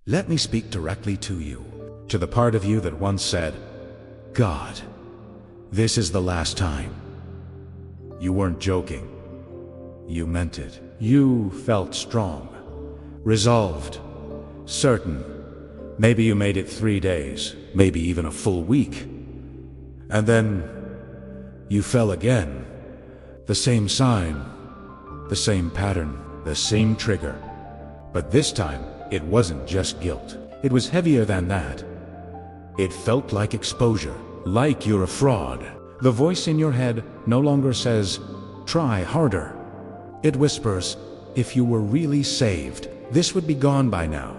Let me speak directly to you, to the part of you that once said, God, this is the last time. You weren't joking. You meant it. You felt strong, resolved, certain. Maybe you made it 3 days, maybe even a full week. And then you fell again. The same sign, the same pattern, the same trigger. But this time, it wasn't just guilt. It was heavier than that. It felt like exposure, like you're a fraud. The voice in your head no longer says, try harder. It whispers, if you were really saved, this would be gone by now.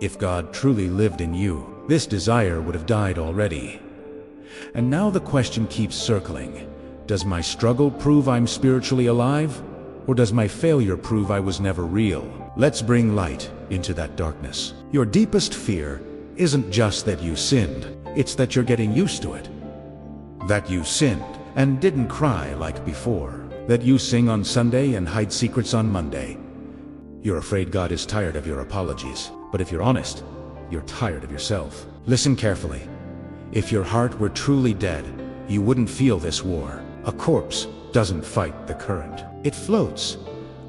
If God truly lived in you, this desire would have died already. And now the question keeps circling. Does my struggle prove I'm spiritually alive? Or does my failure prove I was never real? Let's bring light into that darkness. Your deepest fear isn't just that you sinned, it's that you're getting used to it. That you sinned and didn't cry like before. That you sing on Sunday and hide secrets on Monday. You're afraid God is tired of your apologies. But if you're honest, you're tired of yourself. Listen carefully. If your heart were truly dead, you wouldn't feel this war. A corpse doesn't fight the current. It floats.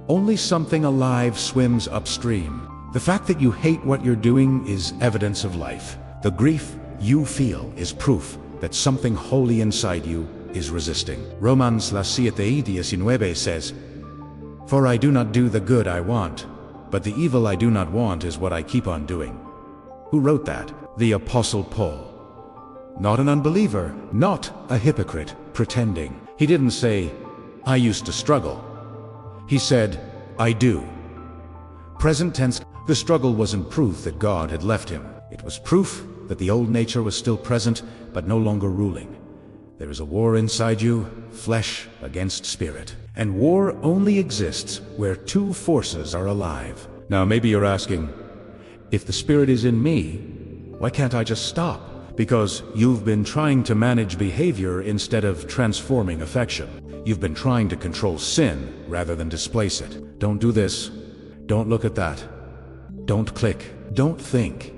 Only something alive swims upstream. The fact that you hate what you're doing is evidence of life. The grief you feel is proof that something holy inside you is resisting. Romans 7:19 says, For I do not do the good I want, but the evil I do not want is what I keep on doing. Who wrote that? The Apostle Paul. Not an unbeliever, not a hypocrite pretending. He didn't say, I used to struggle. He said, I do. Present tense. The struggle wasn't proof that God had left him. It was proof that the old nature was still present, but no longer ruling. There is a war inside you, flesh against spirit. And war only exists where two forces are alive. Now maybe you're asking, if the spirit is in me, why can't I just stop? Because you've been trying to manage behavior instead of transforming affection. You've been trying to control sin rather than displace it. Don't do this. Don't look at that. Don't click. Don't think.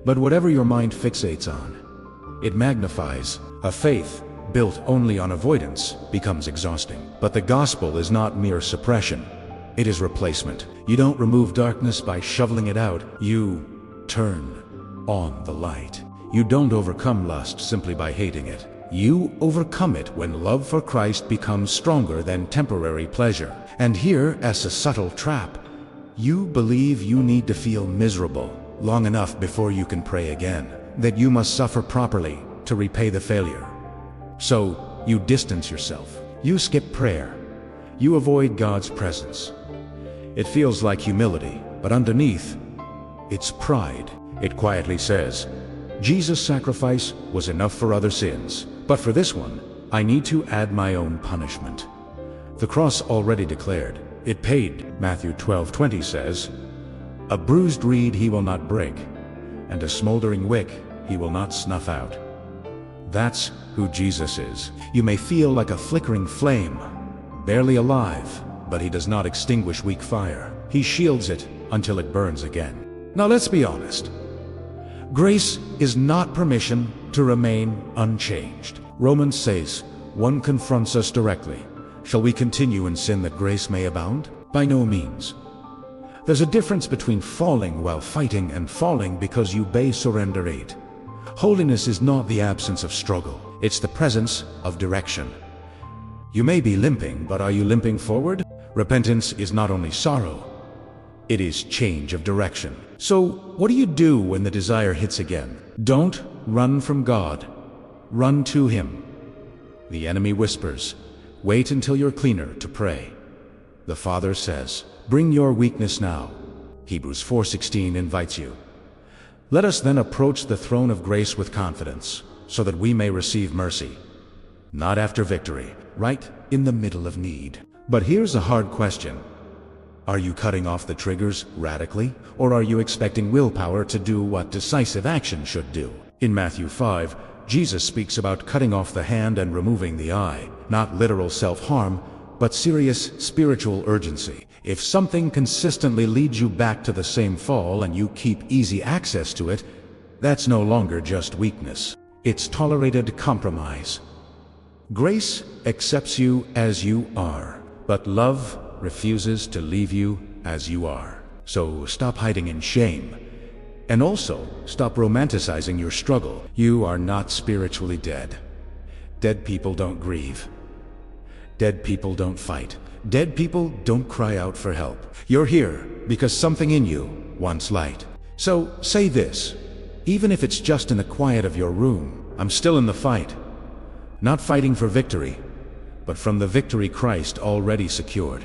But whatever your mind fixates on, it magnifies. A faith built only on avoidance becomes exhausting. But the gospel is not mere suppression. It is replacement. You don't remove darkness by shoveling it out. You turn on the light. You don't overcome lust simply by hating it. You overcome it when love for Christ becomes stronger than temporary pleasure. And here, as a subtle trap, you believe you need to feel miserable long enough before you can pray again. That you must suffer properly to repay the failure. So, you distance yourself. You skip prayer. You avoid God's presence. It feels like humility, but underneath, it's pride. It quietly says, Jesus' sacrifice was enough for other sins, but for this one, I need to add my own punishment. The cross already declared, it paid. Matthew 12:20 says, a bruised reed he will not break, and a smoldering wick he will not snuff out. That's who Jesus is. You may feel like a flickering flame, barely alive, but he does not extinguish weak fire. He shields it until it burns again. Now let's be honest. Grace is not permission to remain unchanged. Romans says, one confronts us directly. Shall we continue in sin that grace may abound? By no means. There's a difference between falling while fighting and falling because you surrenderate. Holiness is not the absence of struggle. It's the presence of direction. You may be limping, but are you limping forward? Repentance is not only sorrow, it is change of direction. So, what do you do when the desire hits again? Don't run from God. Run to Him. The enemy whispers, wait until you're cleaner to pray. The Father says, bring your weakness now. Hebrews 4:16 invites you. Let us then approach the throne of grace with confidence, so that we may receive mercy. Not after victory, right in the middle of need. But here's a hard question. Are you cutting off the triggers radically, or are you expecting willpower to do what decisive action should do? In Matthew 5, Jesus speaks about cutting off the hand and removing the eye, not literal self-harm, but serious spiritual urgency. If something consistently leads you back to the same fall and you keep easy access to it, that's no longer just weakness. It's tolerated compromise. Grace accepts you as you are, but love refuses to leave you as you are. So stop hiding in shame. And also, stop romanticizing your struggle. You are not spiritually dead. Dead people don't grieve. Dead people don't fight. Dead people don't cry out for help. You're here because something in you wants light. So say this, even if it's just in the quiet of your room, I'm still in the fight. Not fighting for victory, but from the victory Christ already secured.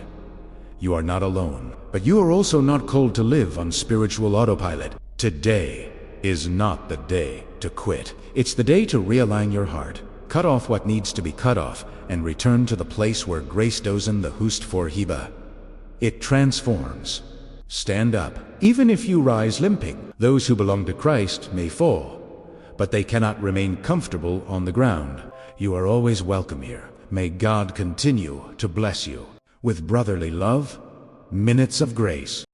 You are not alone, but you are also not called to live on spiritual autopilot. Today is not the day to quit. It's the day to realign your heart, cut off what needs to be cut off, and return to the place where grace dozen the hust for Heba. It transforms. Stand up, even if you rise limping. Those who belong to Christ may fall, but they cannot remain comfortable on the ground. You are always welcome here. May God continue to bless you. With brotherly love, Minutes of Grace.